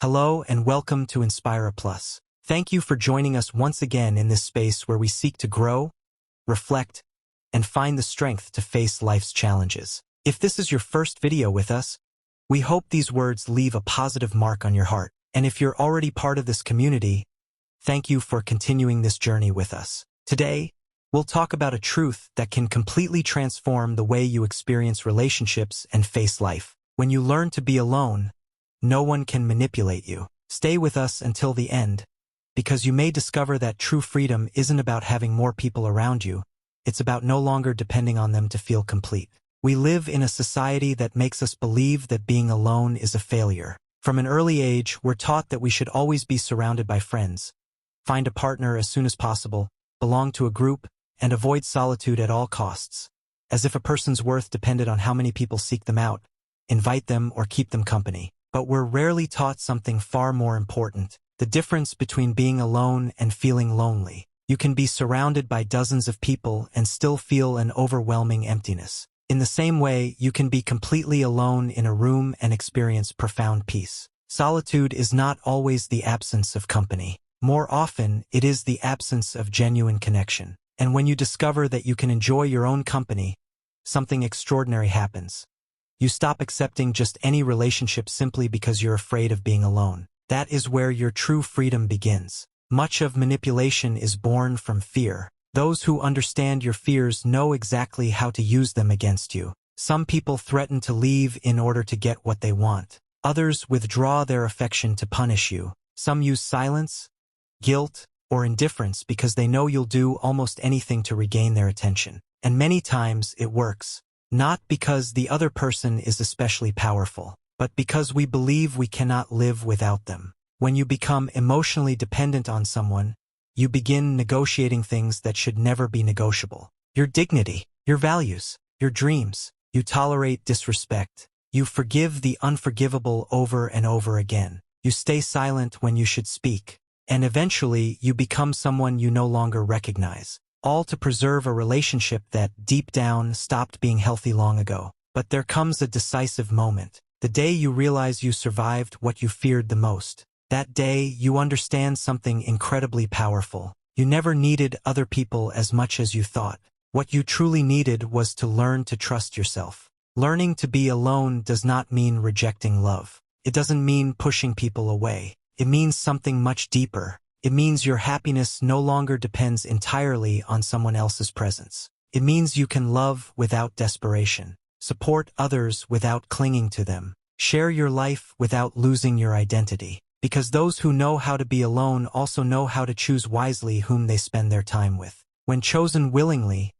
Hello and welcome to Inspira Plus. Thank you for joining us once again in this space where we seek to grow, reflect, and find the strength to face life's challenges. If this is your first video with us, we hope these words leave a positive mark on your heart. And if you're already part of this community, thank you for continuing this journey with us. Today, we'll talk about a truth that can completely transform the way you experience relationships and face life. When you learn to be alone, no one can manipulate you. Stay with us until the end, because you may discover that true freedom isn't about having more people around you. It's about no longer depending on them to feel complete. We live in a society that makes us believe that being alone is a failure. From an early age, we're taught that we should always be surrounded by friends, find a partner as soon as possible, belong to a group, and avoid solitude at all costs, as if a person's worth depended on how many people seek them out, invite them, or keep them company. But we're rarely taught something far more important: the difference between being alone and feeling lonely. You can be surrounded by dozens of people and still feel an overwhelming emptiness. In the same way, you can be completely alone in a room and experience profound peace. Solitude is not always the absence of company. More often, it is the absence of genuine connection. And when you discover that you can enjoy your own company, something extraordinary happens. You stop accepting just any relationship simply because you're afraid of being alone. That is where your true freedom begins. Much of manipulation is born from fear. Those who understand your fears know exactly how to use them against you. Some people threaten to leave in order to get what they want. Others withdraw their affection to punish you. Some use silence, guilt, or indifference because they know you'll do almost anything to regain their attention. And many times it works. Not because the other person is especially powerful, but because we believe we cannot live without them. When you become emotionally dependent on someone, you begin negotiating things that should never be negotiable. Your dignity, your values, your dreams. You tolerate disrespect. You forgive the unforgivable over and over again. You stay silent when you should speak. And eventually, you become someone you no longer recognize. All to preserve a relationship that, deep down, stopped being healthy long ago. But there comes a decisive moment. The day you realize you survived what you feared the most. That day, you understand something incredibly powerful. You never needed other people as much as you thought. What you truly needed was to learn to trust yourself. Learning to be alone does not mean rejecting love. It doesn't mean pushing people away. It means something much deeper. It means your happiness no longer depends entirely on someone else's presence. It means you can love without desperation, support others without clinging to them, share your life without losing your identity. Because those who know how to be alone also know how to choose wisely whom they spend their time with. When chosen willingly,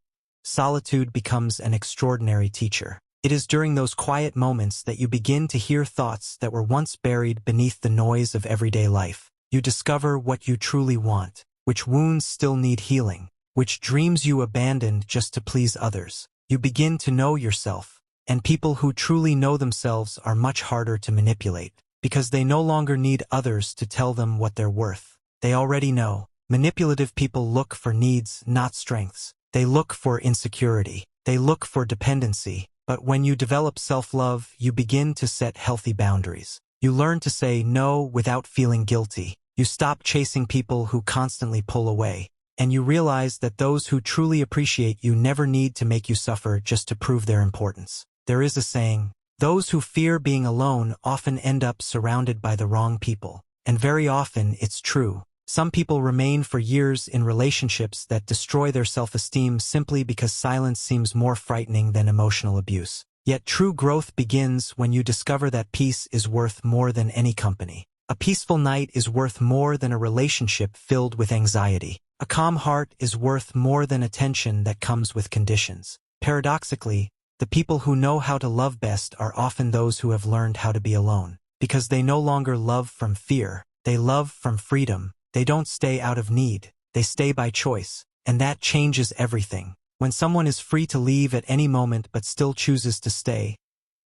solitude becomes an extraordinary teacher. It is during those quiet moments that you begin to hear thoughts that were once buried beneath the noise of everyday life. You discover what you truly want, which wounds still need healing, which dreams you abandoned just to please others. You begin to know yourself, and people who truly know themselves are much harder to manipulate, because they no longer need others to tell them what they're worth. They already know. Manipulative people look for needs, not strengths. They look for insecurity. They look for dependency. But when you develop self-love, you begin to set healthy boundaries. You learn to say no without feeling guilty. You stop chasing people who constantly pull away. And you realize that those who truly appreciate you never need to make you suffer just to prove their importance. There is a saying, those who fear being alone often end up surrounded by the wrong people. And very often it's true. Some people remain for years in relationships that destroy their self-esteem simply because silence seems more frightening than emotional abuse. Yet true growth begins when you discover that peace is worth more than any company. A peaceful night is worth more than a relationship filled with anxiety. A calm heart is worth more than attention that comes with conditions. Paradoxically, the people who know how to love best are often those who have learned how to be alone. Because they no longer love from fear, they love from freedom. They don't stay out of need, they stay by choice. And that changes everything. When someone is free to leave at any moment but still chooses to stay,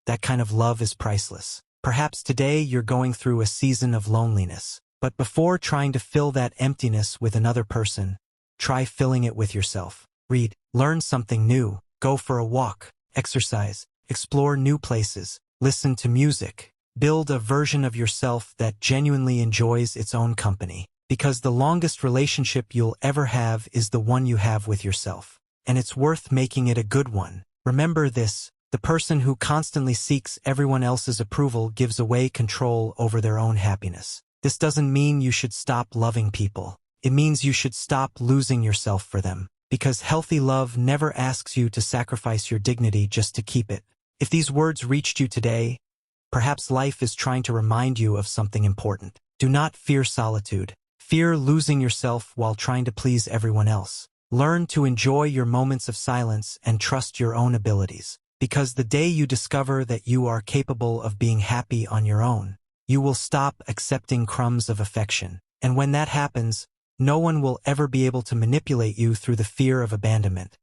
that kind of love is priceless. Perhaps today you're going through a season of loneliness. But before trying to fill that emptiness with another person, try filling it with yourself. Read, learn something new, go for a walk, exercise, explore new places, listen to music, Build a version of yourself that genuinely enjoys its own company. Because the longest relationship you'll ever have is the one you have with yourself. And it's worth making it a good one. Remember this, the person who constantly seeks everyone else's approval gives away control over their own happiness. This doesn't mean you should stop loving people. It means you should stop losing yourself for them. Because healthy love never asks you to sacrifice your dignity just to keep it. If these words reached you today, perhaps life is trying to remind you of something important. Do not fear solitude. Fear losing yourself while trying to please everyone else. Learn to enjoy your moments of silence and trust your own abilities. Because the day you discover that you are capable of being happy on your own, you will stop accepting crumbs of affection. And when that happens, no one will ever be able to manipulate you through the fear of abandonment.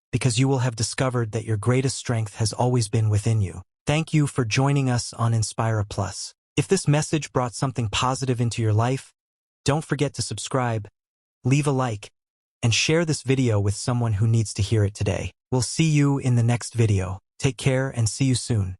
Because you will have discovered that your greatest strength has always been within you. Thank you for joining us on Inspira Plus. If this message brought something positive into your life, don't forget to subscribe, leave a like, and share this video with someone who needs to hear it today. We'll see you in the next video. Take care and see you soon.